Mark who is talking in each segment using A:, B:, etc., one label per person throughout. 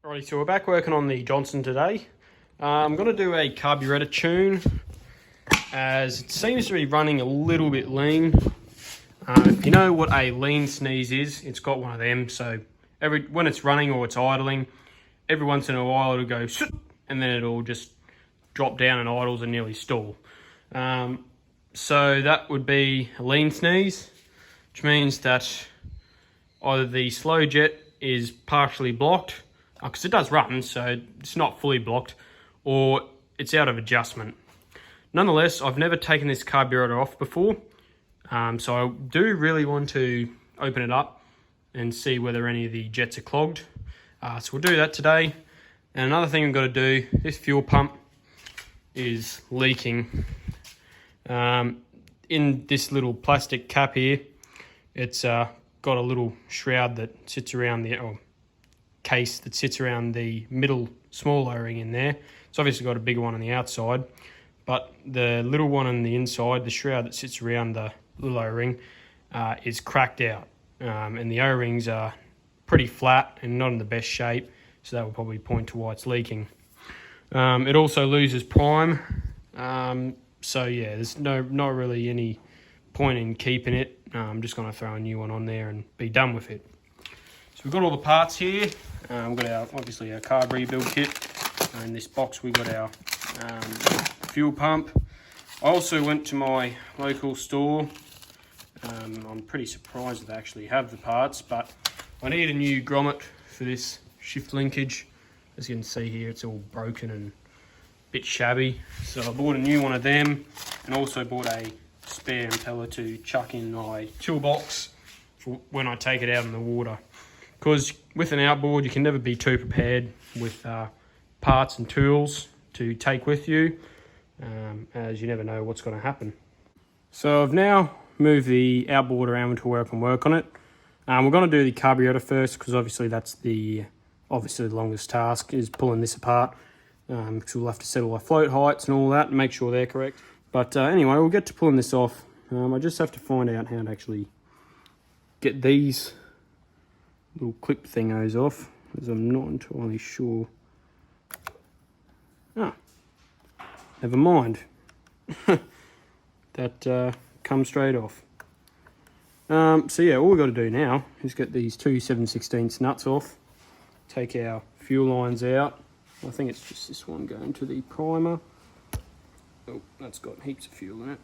A: Alrighty, so we're back working on the Johnson today. I'm going to do a carburetor tune as it seems to be running a little bit lean. If you know what a lean sneeze is, it's got one of them. So when it's running or it's idling, every once in a while it'll go and then it'll just drop down and idles and nearly stall. So that would be a lean sneeze, which means that either the slow jet is partially blocked, because it does run, so it's not fully blocked, or it's out of adjustment. Nonetheless, I've never taken this carburetor off before, so I do really want to open it up and see whether any of the jets are clogged. So we'll do that today. And another thing I've got to do, this fuel pump is leaking. In this little plastic cap here, it's got a little shroud that sits around the, or case that sits around the middle small O-ring in there. It's obviously got a bigger one on the outside, but the little one on the inside, the shroud that sits around the little O-ring, is cracked out. And the O-rings are pretty flat and not in the best shape, so that will probably point to why it's leaking. It also loses prime, so yeah, there's not really any point in keeping it. I'm just going to throw a new one on there and be done with it. So we've got all the parts here. We've got obviously our carb rebuild kit. In this box we've got our fuel pump. I also went to my local store. I'm pretty surprised that they actually have the parts, but I need a new grommet for this shift linkage. As you can see here, it's all broken and a bit shabby. So I bought a new one of them, and also bought a spare impeller to chuck in my toolbox for when I take it out in the water. Because with an outboard, you can never be too prepared with parts and tools to take with you, as you never know what's going to happen. So I've now moved the outboard around to where I can work on it. We're going to do the carburetor first, because obviously that's the longest task, is pulling this apart, because we'll have to settle our float heights and all that and make sure they're correct. But anyway, we'll get to pulling this off. I just have to find out how to actually get these little clip thingos off, as I'm not entirely sure. Never mind. That comes straight off. So yeah, all we've got to do now is get these two 7/16 nuts off, take our fuel lines out. I think it's just this one going to the primer. Oh, that's got heaps of fuel in it.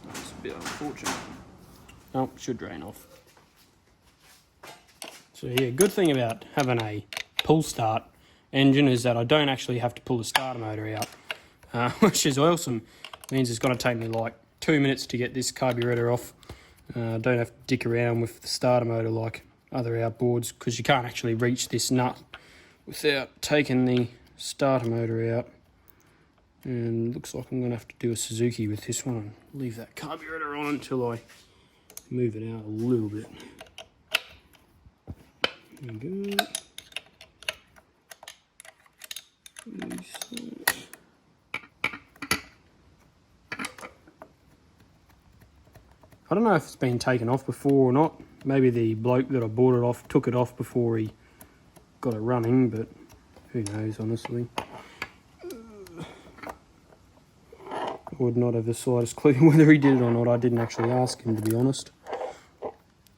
A: That's a bit unfortunate. Oh, should drain off. So yeah, good thing about having a pull start engine is that I don't actually have to pull the starter motor out, which is awesome. Means it's going to take me like 2 minutes to get this carburetor off. I don't have to dick around with the starter motor like other outboards, because you can't actually reach this nut without taking the starter motor out. And looks like I'm going to have to do a Suzuki with this one and leave that carburetor on until I move it out a little bit. There we go. I don't know if it's been taken off before or not. Maybe the bloke that I bought it off took it off before he got it running, but who knows, honestly. I would not have the slightest clue whether he did it or not. I didn't actually ask him, to be honest.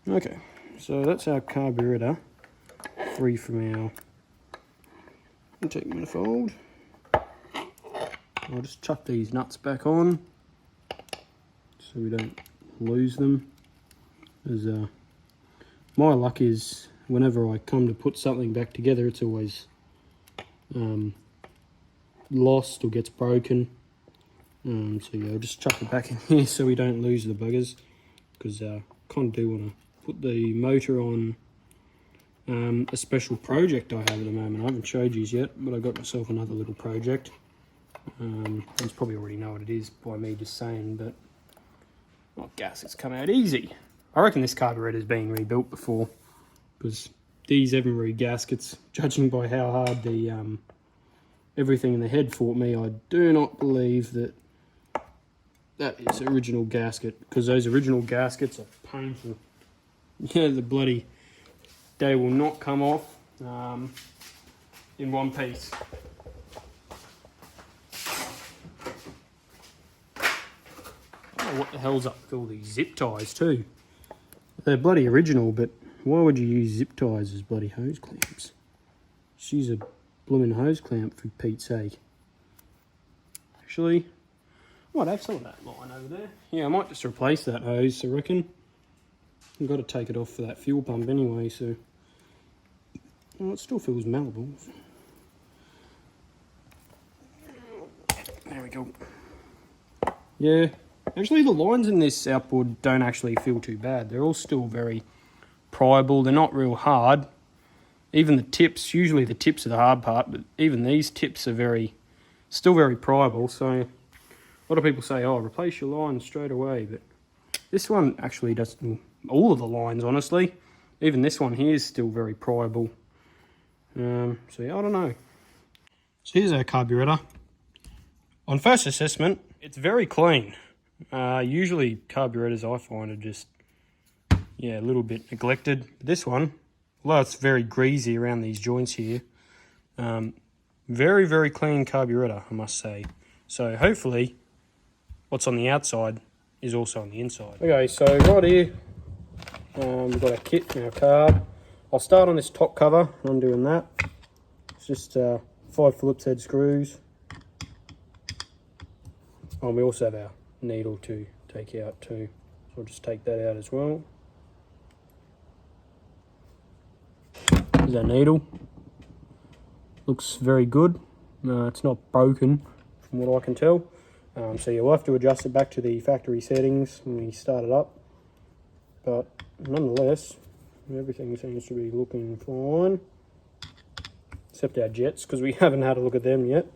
A: Okay, so that's our carburetor, free from our intake manifold. I'll just chuck these nuts back on so we don't lose them. As my luck is, whenever I come to put something back together, it's always lost or gets broken. So yeah, I'll just chuck it back in here so we don't lose the buggers, because I kind of do want to put the motor on a special project I have at the moment. I haven't showed you yet, but I got myself another little project. You probably already know what it is by me just saying, but gaskets come out easy. I reckon this carburetor's been rebuilt before, because these Evinrude gaskets, judging by how hard the everything in the head fought me, I do not believe that is original gasket, because those original gaskets are painful. Yeah, they will not come off. in one piece. I don't know what the hell's up with all these zip ties too. They're bloody original, but why would you use zip ties as bloody hose clamps? Just use a blooming hose clamp for Pete's sake. Actually, I might have some of that line over there. Yeah, I might just replace that hose, I reckon. I've got to take it off for that fuel pump anyway, so... Well, it still feels malleable. There we go. Yeah, actually the lines in this outboard don't actually feel too bad. They're all still very priable. They're not real hard. Even the tips, usually the tips are the hard part, but even these tips are still very priable. So a lot of people say, oh, replace your lines straight away, but this one actually does all of the lines, honestly. Even this one here is still very priable. So yeah, I don't know. So here's our carburetor. On first assessment, it's very clean. Usually carburetors I find are just, yeah, a little bit neglected. This one, although it's very greasy around these joints here, very, very clean carburetor, I must say. So hopefully what's on the outside is also on the inside. Okay, so right here, we've got our kit and our carb. I'll start on this top cover, undoing that. It's just 5 Phillips head screws. Oh, and we also have our needle to take out too. So I'll just take that out as well. There's our needle. Looks very good. It's not broken from what I can tell. So you'll have to adjust it back to the factory settings when we start it up. But nonetheless, everything seems to be looking fine. Except our jets, because we haven't had a look at them yet.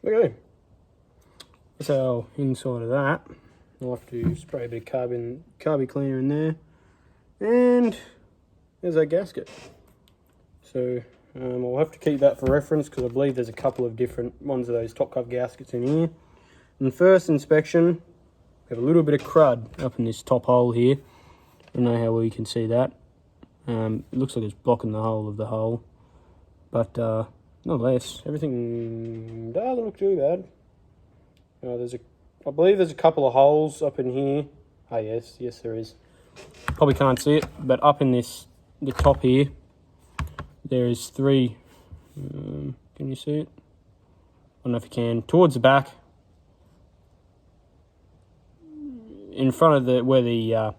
A: Okay, that's our inside of that. I'll have to spray a bit of carby cleaner in there. And there's our gasket. So I'll have to keep that for reference because I believe there's a couple of different ones of those top cover gaskets in here. In first inspection, we have a little bit of crud up in this top hole here. I don't know how well you can see that. It looks like it's blocking the whole of the hole. But nonetheless, everything doesn't look too bad. I believe there's a couple of holes up in here. Oh yes, there is. Probably can't see it, but up in the top here, there is 3. Can you see it? I don't know if you can. Towards the back, in front of where the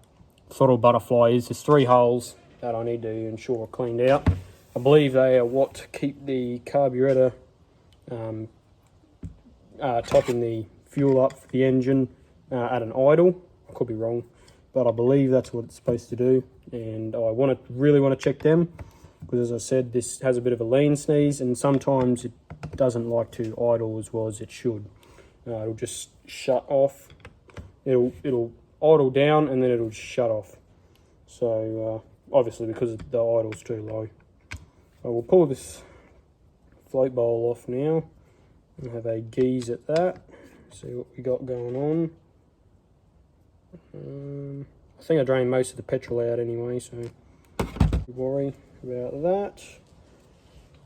A: throttle butterfly is, there's 3 holes that I need to ensure are cleaned out. I believe they are what keep the carburetor topping the fuel up for the engine at an idle. I could be wrong, but I believe that's what it's supposed to do. And I really want to check them because, as I said, this has a bit of a lean sneeze, and sometimes it doesn't like to idle as well as it should. It'll just shut off. It'll idle down and then it'll shut off. So obviously because the idle's too low. So we'll pull this float bowl off now and have a gaze at that. See what we got going on. I think I drained most of the petrol out anyway, so don't worry about that.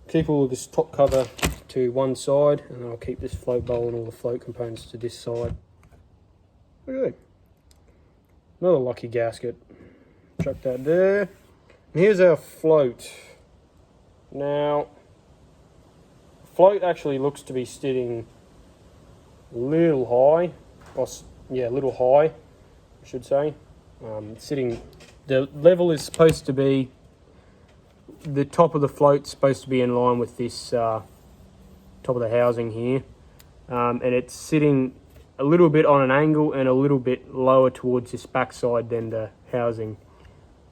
A: Keep all of this top cover to one side, and I'll keep this float bowl and all the float components to this side. Okay. Another lucky gasket. Chuck that there. And here's our float. Now, float actually looks to be sitting a little high. Yeah, a little high, I should say. The level is supposed to be, the top of the float's supposed to be in line with this top of the housing here. And it's sitting a little bit on an angle and a little bit lower towards this backside than the housing.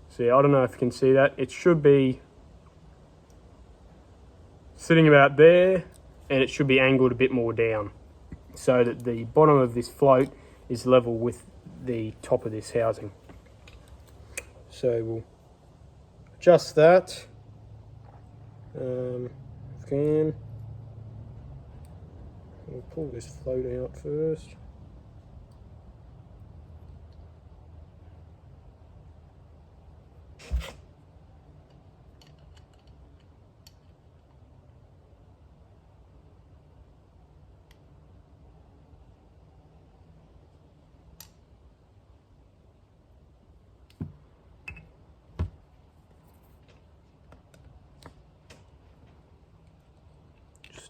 A: So yeah, I don't know if you can see that. It should be sitting about there, and it should be angled a bit more down so that the bottom of this float is level with the top of this housing. So we'll adjust that. We'll pull this float out first.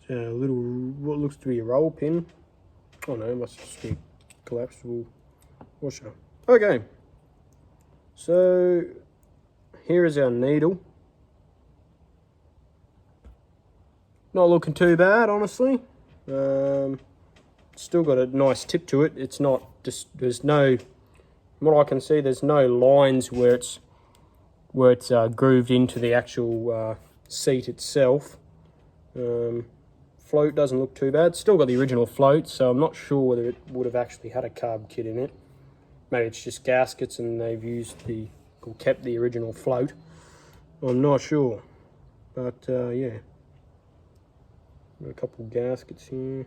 A: A little, what looks to be a roll pin. Oh no, it must just be collapsible washer. Okay, so here is our needle. Not looking too bad, honestly. Still got a nice tip to it. It's not just, there's no, from what I can see, there's no lines where it's grooved into the actual seat itself. Float doesn't look too bad. Still got the original float, so I'm not sure whether it would have actually had a carb kit in it. Maybe it's just gaskets and they've used the, or kept the original float. I'm not sure, but yeah. Got a couple of gaskets here.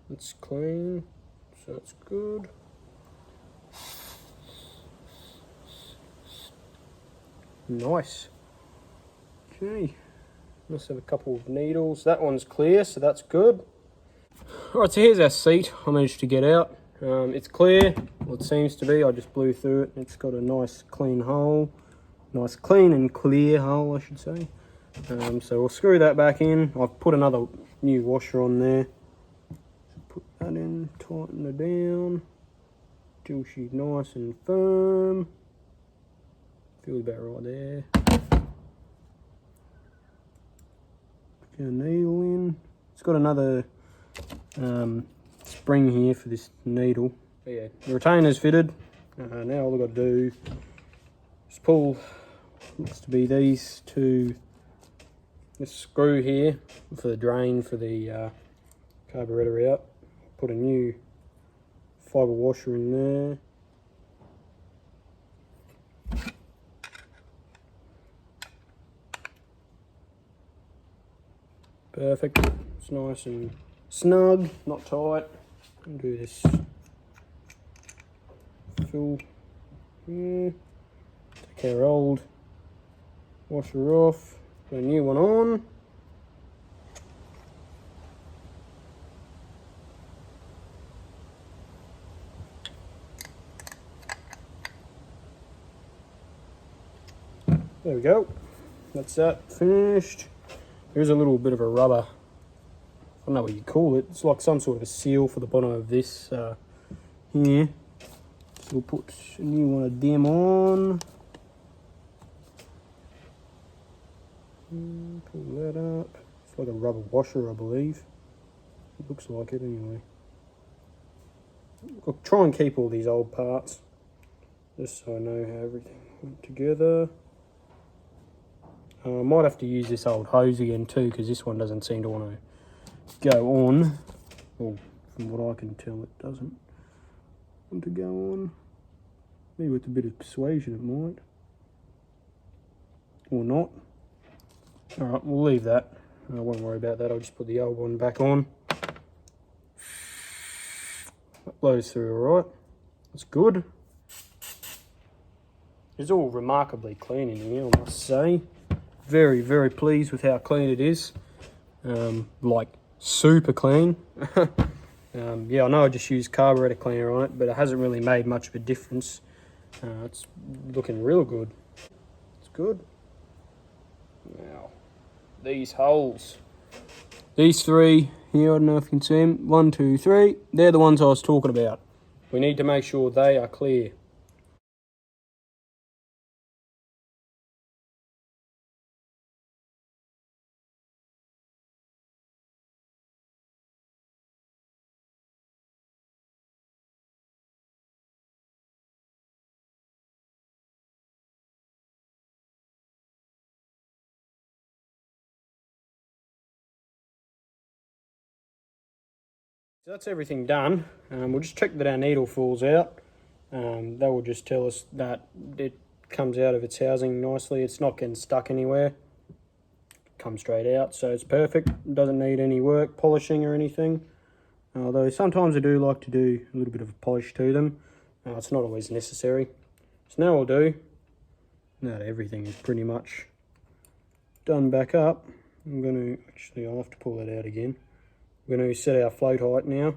A: It's clean, so that's good. Nice. Okay, must have a couple of needles. That one's clear, so that's good. Alright, so here's our seat I managed to get out. It's clear, well it seems to be. I just blew through it. It's got a nice clean hole. Nice clean and clear hole, I should say. So we'll screw that back in. I've put another new washer on there. Put that in, tighten her down till she's nice and firm. Feels about right there. Put your needle in. It's got another spring here for this needle. But yeah, the retainer's fitted. Now all I've got to do is pull, looks to be these two, this screw here for the drain for the carburetor out. Put a new fibre washer in there. Perfect. It's nice and snug, not tight. And do this fill here. Take our old washer off. Put a new one on. There we go. That's that finished. Here's a little bit of a rubber, I don't know what you call it. It's like some sort of a seal for the bottom of this here. So we'll put a new one of them on. Pull that up. It's like a rubber washer, I believe. It looks like it anyway. I'll try and keep all these old parts, just so I know how everything went together. I might have to use this old hose again too, because this one doesn't seem to want to go on. Well, from what I can tell, it doesn't want to go on. Maybe with a bit of persuasion it might. Or not. Alright, we'll leave that. I won't worry about that. I'll just put the old one back on. That blows through alright. That's good. It's all remarkably clean in here, I must say. Very, very pleased with how clean it is. Like, super clean. Yeah, I know I just used carburetor cleaner on it, but it hasn't really made much of a difference. It's looking real good. It's good. Now, these holes. These three here, I don't know if you can see them. 1, 2, 3. They're the ones I was talking about. We need to make sure they are clear. So that's everything done. We'll just check that our needle falls out. That will just tell us that it comes out of its housing nicely. It's not getting stuck anywhere. Comes straight out, so it's perfect. It doesn't need any work, polishing or anything. Although sometimes I do like to do a little bit of a polish to them. It's not always necessary. So now I'll do, now that everything is pretty much done back up, I'm going to, actually I'll have to pull that out again. We're going to set our float height now.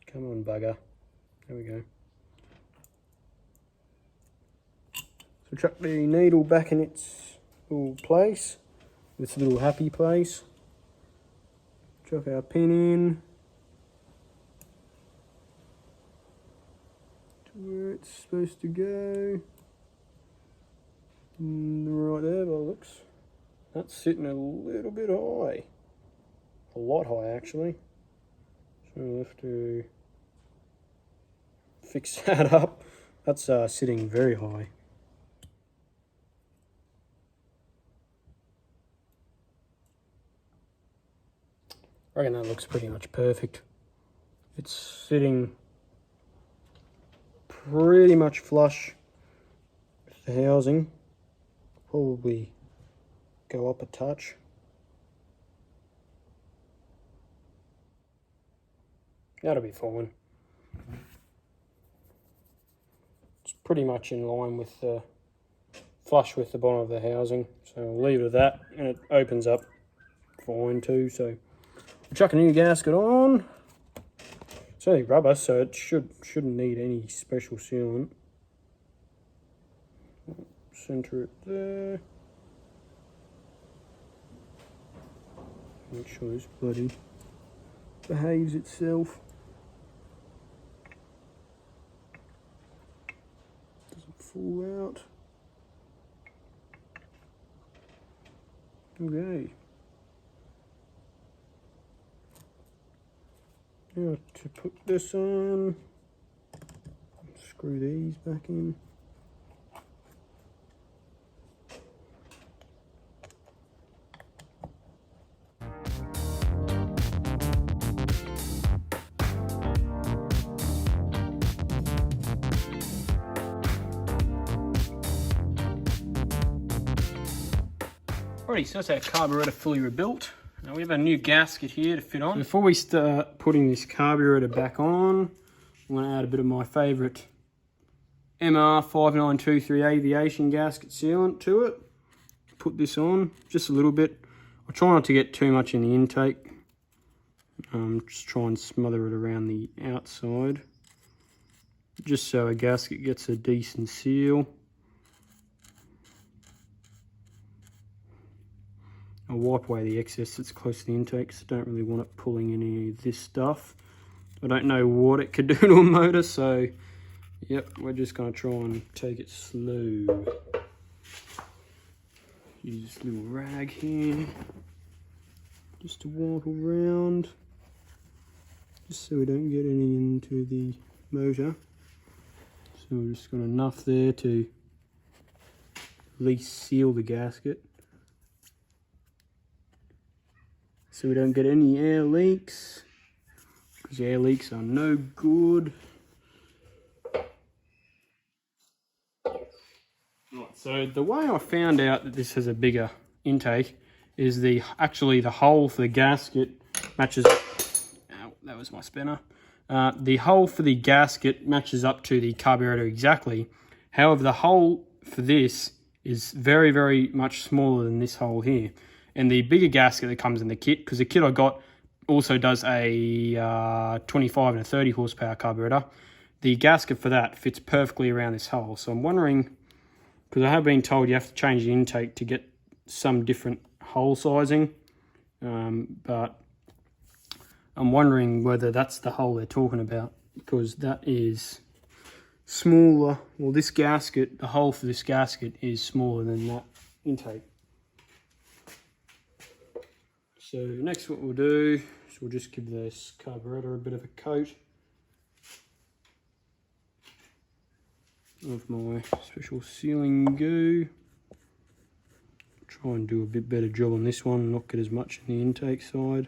A: Come on, bugger. There we go. So chuck the needle back in its little place, its little happy place. Chuck our pin in to where it's supposed to go. Right there, by the looks. That's sitting a little bit high. A lot high, actually. So we'll have to fix that up. That's sitting very high. I reckon that looks pretty much perfect. It's sitting pretty much flush with the housing. Probably go up a touch. That'll be fine. It's pretty much in line with the flush with the bottom of the housing. So I'll leave it at that, and it opens up fine too. So I'll chuck a new gasket on. It's only rubber, so it shouldn't need any special sealant. Center it there. Make sure this bloody behaves itself. Doesn't fall out. Okay. Now to put this on, screw these back in. Alrighty, so that's our carburetor fully rebuilt. Now we have a new gasket here to fit on. So before we start putting this carburetor back on, I'm going to add a bit of my favourite MR5923 aviation gasket sealant to it. Put this on just a little bit. I'll try not to get too much in the intake. Just try and smother it around the outside, just so a gasket gets a decent seal. I'll wipe away the excess that's close to the intake because I don't really want it pulling any of this stuff. I don't know what it could do to a motor, so yep, we're just going to try and take it slow. Use this little rag here just to wipe around, just so we don't get any into the motor. So we're just got enough there to at least seal the gasket, so we don't get any air leaks, because air leaks are no good. Right, so the way I found out that this has a bigger intake is actually the hole for the gasket matches. Ow, that was my spinner. The hole for the gasket matches up to the carburetor exactly. However, the hole for this is very, very much smaller than this hole here. And the bigger gasket that comes in the kit, because the kit I got also does a 25 and a 30 horsepower carburetor, the gasket for that fits perfectly around this hole. So I'm wondering, because I have been told you have to change the intake to get some different hole sizing, but I'm wondering whether that's the hole they're talking about, because that is smaller. Well, this gasket, the hole for this gasket is smaller than that intake. So next what we'll do is we'll just give this carburetor a bit of a coat of my special sealing goo. Try and do a bit better job on this one, not get as much in the intake side.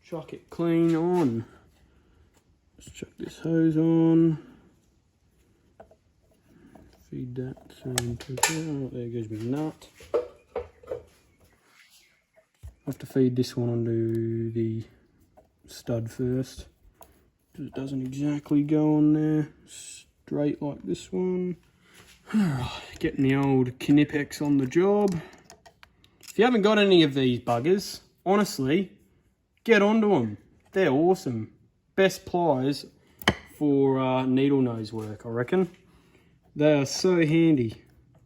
A: chuck it clean on. Let's chuck this hose on. Feed that into there. There goes my nut. I have to feed this one onto the stud first, because it doesn't exactly go on there straight like this one. Getting the old Knipex on the job. If you haven't got any of these buggers, honestly, get onto them. They're awesome. Best pliers for needle nose work, I reckon. They are so handy.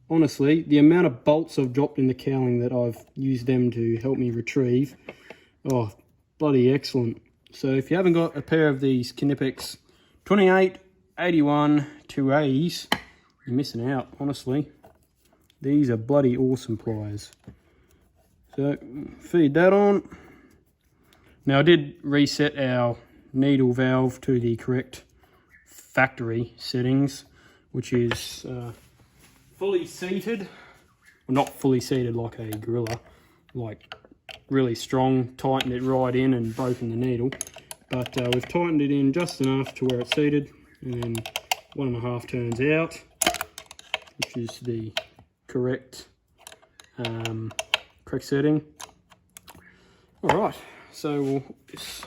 A: Honestly, the amount of bolts I've dropped in the cowling that I've used them to help me retrieve, oh, bloody excellent. So if you haven't got a pair of these Knipex 2881 2As, you're missing out, honestly. These are bloody awesome pliers. So feed that on. Now I did reset our needle valve to the correct factory settings, which is fully seated. Well, not fully seated like a gorilla, like really strong, tightened it right in and broken the needle. But we've tightened it in just enough to where it's seated, and then 1.5 turns out, which is the correct setting. All right, so we'll hook this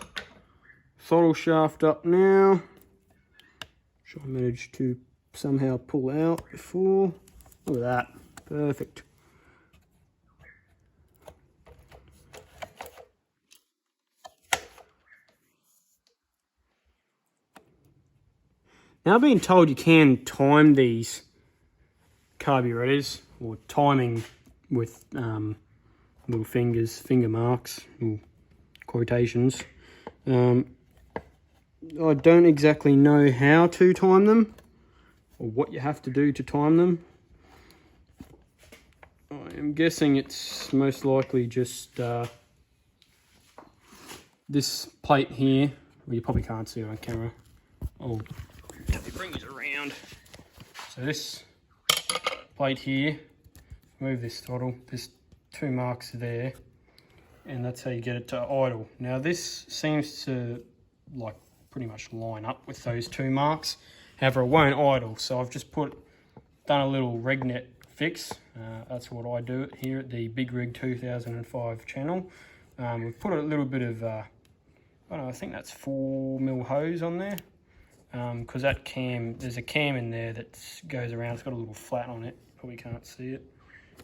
A: throttle shaft up now, which I managed to somehow pull out before. Look at that, perfect. Now I've been told you can time these carburetors, or timing with little fingers, finger marks, or quotations. I don't exactly know how to time them, or what you have to do to time them. I'm guessing it's most likely just this plate here. Well, you probably can't see it on camera. I'll bring it around. So this plate here, move this throttle, there's 2 marks there, and that's how you get it to idle. Now this seems to like pretty much line up with those 2 marks. However, it won't idle, so I've just done a little RegNet fix. That's what I do here at the Big Rig 2005 channel. We've put a little bit of, I don't know, I think that's 4mm hose on there, because that cam, there's a cam in there that goes around. It's got a little flat on it, probably can't see it,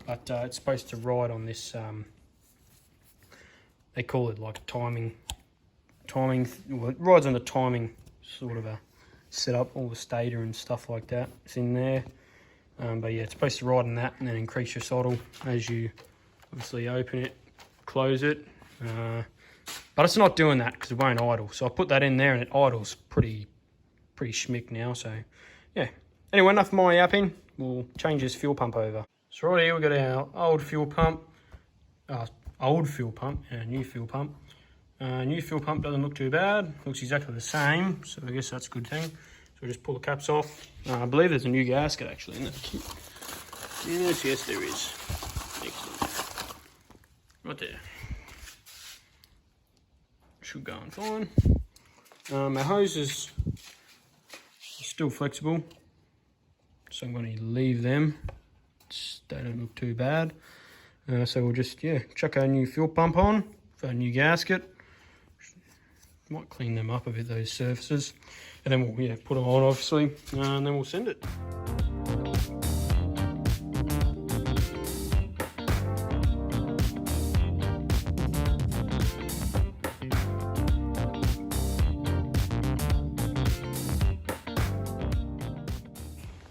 A: but it's supposed to ride on this, they call it like timing, well, it rides on the timing sort of a setup, all the stator and stuff like that. It's in there. But yeah, it's supposed to ride on that and then increase your throttle as you obviously open it, close it. But it's not doing that because it won't idle. So I put that in there and it idles pretty schmick now. So yeah. Anyway, enough of my yapping. We'll change this fuel pump over. So right here we've got our old fuel pump. New fuel pump. New fuel pump doesn't look too bad. Looks exactly the same. So I guess that's a good thing. So we just pull the caps off. I believe there's a new gasket actually in that kit. Yes, there is. Excellent. Right there. Should go on fine. Our hose is still flexible, so I'm going to leave them. They don't look too bad. So we'll just, chuck our new fuel pump on for our new gasket. Might clean them up a bit, those surfaces. And then we'll put them on obviously, and then we'll send it.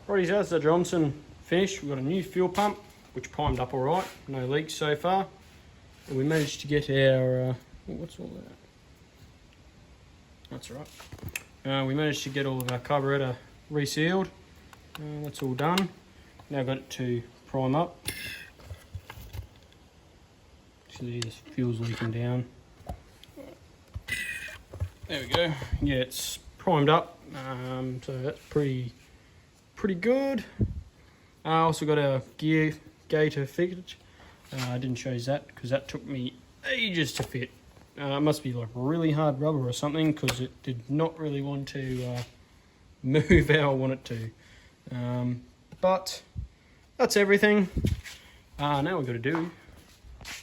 A: Righty, that's the Johnson finished. We've got a new fuel pump, which primed up all right. No leaks so far. And we managed to get our, what's all that? That's all right. We managed to get all of our carburetor resealed. That's all done. Now got it to prime up. See, this fuel's leaking down. There we go. Yeah, it's primed up. So that's pretty good. I also got our gear gator fitted. I didn't show you that because that took me ages to fit. It must be like really hard rubber or something, because it did not really want to move how I want it to. But that's everything. Now we've got to do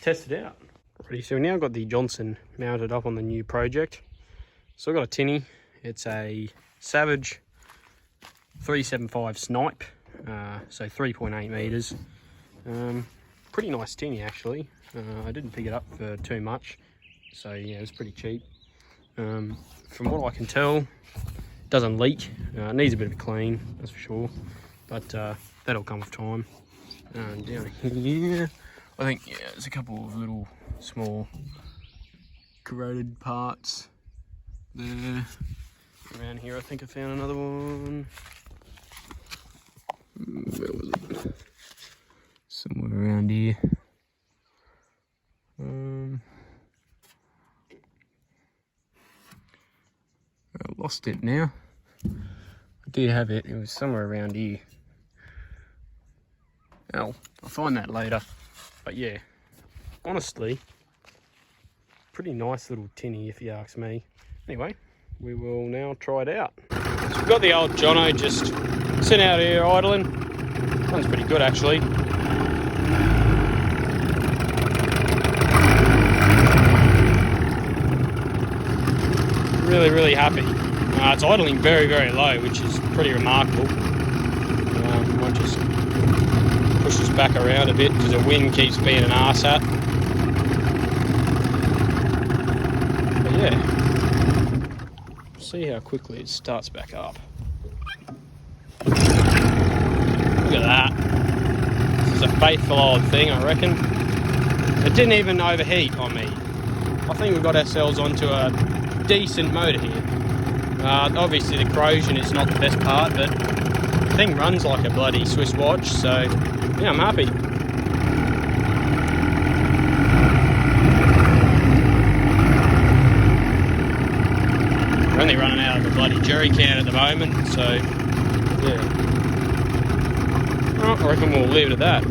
A: test it out. Ready, so now I've got the Johnson mounted up on the new project. So I've got a tinny. It's a Savage 375 Snipe, so 3.8 meters. Pretty nice tinny actually. I didn't pick it up for too much, so yeah, it was pretty cheap. From what I can tell, it doesn't leak. It needs a bit of a clean, that's for sure, but that'll come with time. Down here, I think, yeah, there's a couple of little small corroded parts there. Around here I think I found another one. Where was it? Somewhere around here. I lost it now. I did have it, it was somewhere around here. I'll find that later. But yeah, honestly, pretty nice little tinny if you ask me. Anyway, we will now try it out. So we've got the old Jono just sitting out here idling. Runs pretty good actually. Really happy. It's idling very low, which is pretty remarkable. Might just push this back around a bit because the wind keeps being an arsehat. But yeah, see how quickly it starts back up. Look at that. This is a faithful old thing, I reckon. It didn't even overheat on me. I think we got ourselves onto a decent motor here. Obviously the corrosion is not the best part, but the thing runs like a bloody Swiss watch, so yeah, I'm happy. We're only running out of the bloody jerry can at the moment, so yeah. Well, I reckon we'll leave it at that.